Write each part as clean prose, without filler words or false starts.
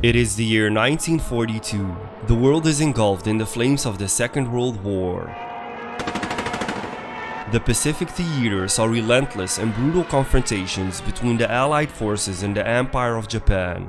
It is the year 1942. The world is engulfed in the flames of the Second World War. The Pacific theater saw relentless and brutal confrontations between the Allied forces and the Empire of Japan.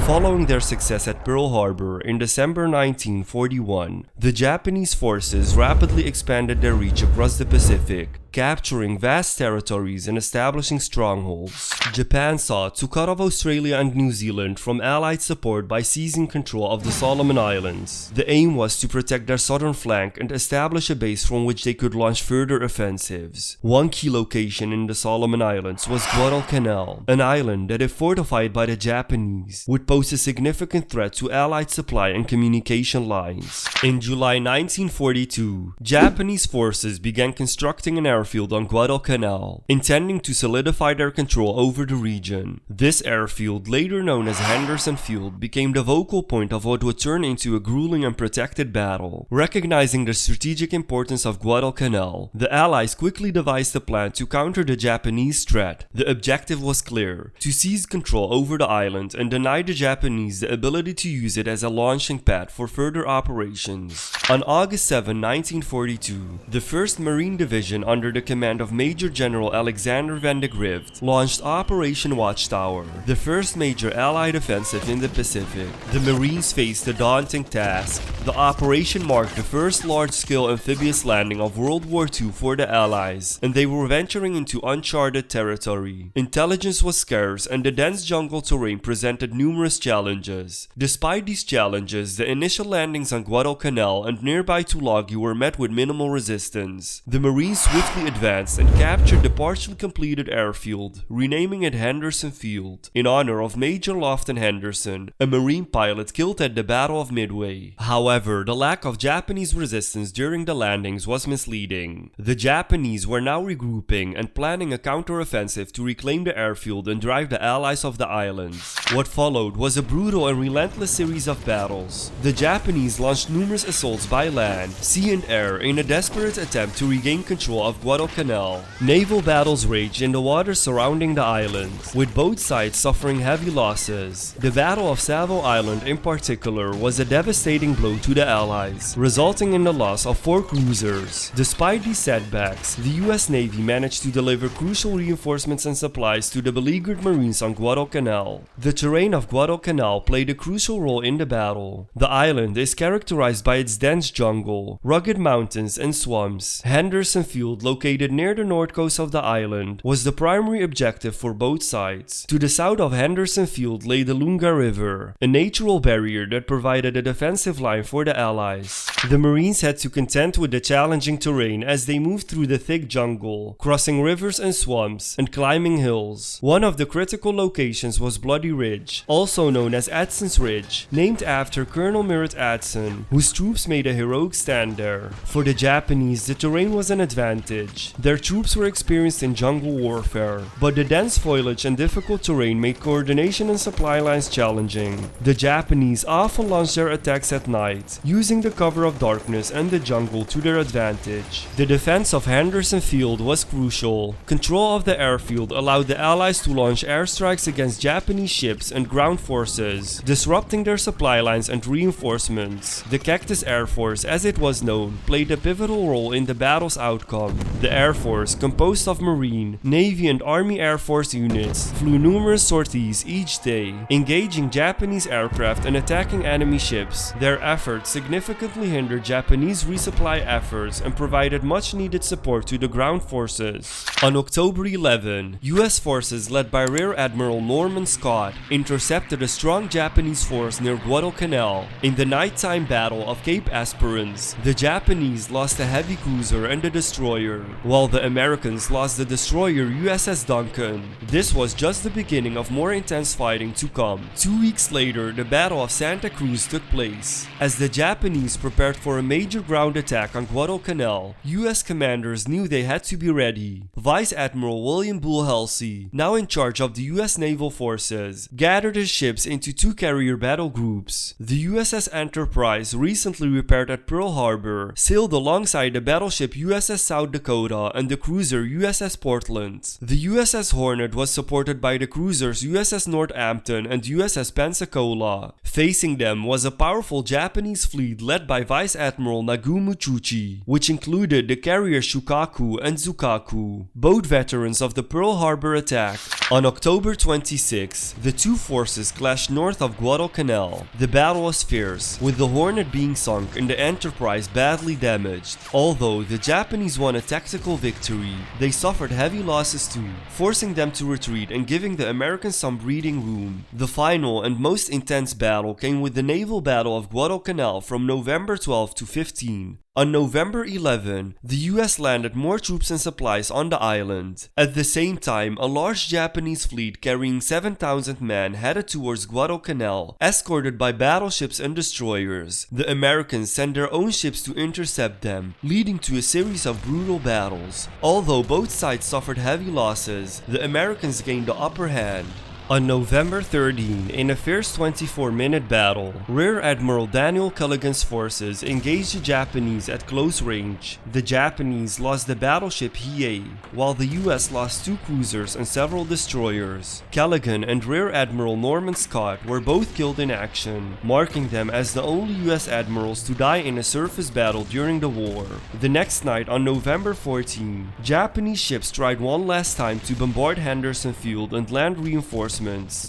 Following their success at Pearl Harbor in December 1941, the Japanese forces rapidly expanded their reach across the Pacific, capturing vast territories and establishing strongholds. Japan sought to cut off Australia and New Zealand from Allied support by seizing control of the Solomon Islands. The aim was to protect their southern flank and establish a base from which they could launch further offensives. One key location in the Solomon Islands was Guadalcanal, an island that, if fortified by the Japanese, would pose a significant threat to Allied supply and communication lines. In July 1942, Japanese forces began constructing an airfield on Guadalcanal, intending to solidify their control over the region. This airfield, later known as Henderson Field, became the focal point of what would turn into a grueling and protracted battle. Recognizing the strategic importance of Guadalcanal, the Allies quickly devised a plan to counter the Japanese threat. The objective was clear: to seize control over the island and deny the Japanese the ability to use it as a launching pad for further operations. On August 7, 1942, the 1st Marine Division under the command of Major General Alexander van de Grift launched Operation Watchtower, the first major Allied offensive in the Pacific. The Marines faced a daunting task. The operation marked the first large-scale amphibious landing of World War II for the Allies, and they were venturing into uncharted territory. Intelligence was scarce, and the dense jungle terrain presented numerous challenges. Despite these challenges, the initial landings on Guadalcanal and nearby Tulagi were met with minimal resistance. The Marines swiftly advanced and captured the partially completed airfield, renaming it Henderson Field, in honor of Major Lofton Henderson, a Marine pilot killed at the Battle of Midway. However, the lack of Japanese resistance during the landings was misleading. The Japanese were now regrouping and planning a counteroffensive to reclaim the airfield and drive the Allies off the islands. What followed was a brutal and relentless series of battles. The Japanese launched numerous assaults by land, sea and air in a desperate attempt to regain control of Guadalcanal. Naval battles raged in the waters surrounding the island, with both sides suffering heavy losses. The Battle of Savo Island in particular was a devastating blow to the Allies, resulting in the loss of 4 cruisers. Despite these setbacks, the US Navy managed to deliver crucial reinforcements and supplies to the beleaguered Marines on Guadalcanal. The terrain of Guadalcanal played a crucial role in the battle. The island is characterized by its dense jungle, rugged mountains, and swamps. Henderson Field, located near the north coast of the island, was the primary objective for both sides. To the south of Henderson Field lay the Lunga River, a natural barrier that provided a defensive line for the Allies. The Marines had to contend with the challenging terrain as they moved through the thick jungle, crossing rivers and swamps, and climbing hills. One of the critical locations was Bloody Ridge, also known as Adson's Ridge, named after Colonel Merritt Adson, whose troops made a heroic stand there. For the Japanese, the terrain was an advantage. Their troops were experienced in jungle warfare, but the dense foliage and difficult terrain made coordination and supply lines challenging. The Japanese often launched their attacks at night, using the cover of darkness and the jungle to their advantage. The defense of Henderson Field was crucial. Control of the airfield allowed the Allies to launch airstrikes against Japanese ships and ground forces, disrupting their supply lines and reinforcements. The Cactus Air Force, as it was known, played a pivotal role in the battle's outcome. The Air Force, composed of Marine, Navy, and Army Air Force units, flew numerous sorties each day, engaging Japanese aircraft and attacking enemy ships. Their efforts significantly hindered Japanese resupply efforts and provided much-needed support to the ground forces. On October 11, US forces led by Rear Admiral Norman Scott intercepted a strong Japanese force near Guadalcanal. In the nighttime battle of Cape Esperance, the Japanese lost a heavy cruiser and a destroyer, while the Americans lost the destroyer USS Duncan. This was just the beginning of more intense fighting to come. 2 weeks later, the Battle of Santa Cruz took place. As the Japanese prepared for a major ground attack on Guadalcanal, US commanders knew they had to be ready. Vice Admiral William Bull Halsey, now in charge of the US naval forces, gathered his ships into 2 carrier battle groups. The USS Enterprise, recently repaired at Pearl Harbor, sailed alongside the battleship USS South Dakota Dakota and the cruiser USS Portland. The USS Hornet was supported by the cruisers USS Northampton and USS Pensacola. Facing them was a powerful Japanese fleet led by Vice Admiral Nagumo Chuchi, which included the carriers Shukaku and Zukaku, both veterans of the Pearl Harbor attack. On October 26, the two forces clashed north of Guadalcanal. The battle was fierce, with the Hornet being sunk and the Enterprise badly damaged. Although the Japanese won a tactical victory, they suffered heavy losses too, forcing them to retreat and giving the Americans some breathing room. The final and most intense battle came with the naval battle of Guadalcanal from November 12 to 15. On November 11, the US landed more troops and supplies on the island. At the same time, a large Japanese fleet carrying 7,000 men headed towards Guadalcanal, escorted by battleships and destroyers. The Americans sent their own ships to intercept them, leading to a series of brutal battles. Although both sides suffered heavy losses, the Americans gained the upper hand. On November 13, in a fierce 24-minute battle, Rear Admiral Daniel Callaghan's forces engaged the Japanese at close range. The Japanese lost the battleship Hiei, while the US lost 2 cruisers and several destroyers. Callaghan and Rear Admiral Norman Scott were both killed in action, marking them as the only US admirals to die in a surface battle during the war. The next night, on November 14, Japanese ships tried one last time to bombard Henderson Field and land reinforcements.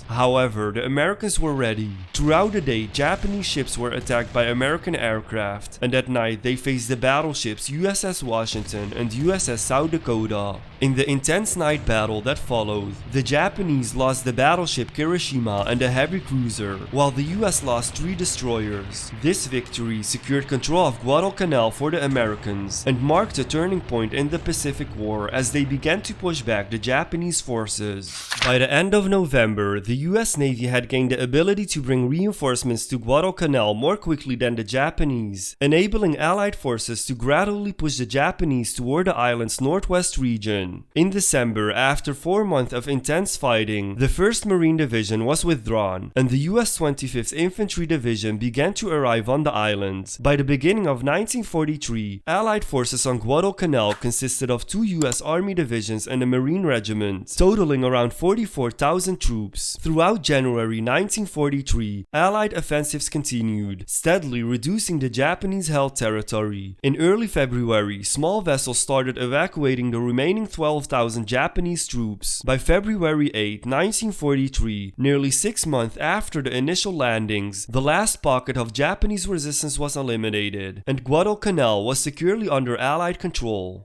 However, the Americans were ready. Throughout the day, Japanese ships were attacked by American aircraft, and at night they faced the battleships USS Washington and USS South Dakota. In the intense night battle that followed, the Japanese lost the battleship Kirishima and a heavy cruiser, while the US lost 3 destroyers. This victory secured control of Guadalcanal for the Americans and marked a turning point in the Pacific War as they began to push back the Japanese forces. By the end of November, the US Navy had gained the ability to bring reinforcements to Guadalcanal more quickly than the Japanese, enabling Allied forces to gradually push the Japanese toward the island's northwest region. In December, after 4 months of intense fighting, the 1st Marine Division was withdrawn, and the US 25th Infantry Division began to arrive on the island. By the beginning of 1943, Allied forces on Guadalcanal consisted of 2 US Army divisions and a Marine regiment, totaling around 44,000 troops. Throughout January 1943, Allied offensives continued, steadily reducing the Japanese-held territory. In early February, small vessels started evacuating the remaining 12,000 Japanese troops. By February 8, 1943, nearly 6 months after the initial landings, the last pocket of Japanese resistance was eliminated, and Guadalcanal was securely under Allied control.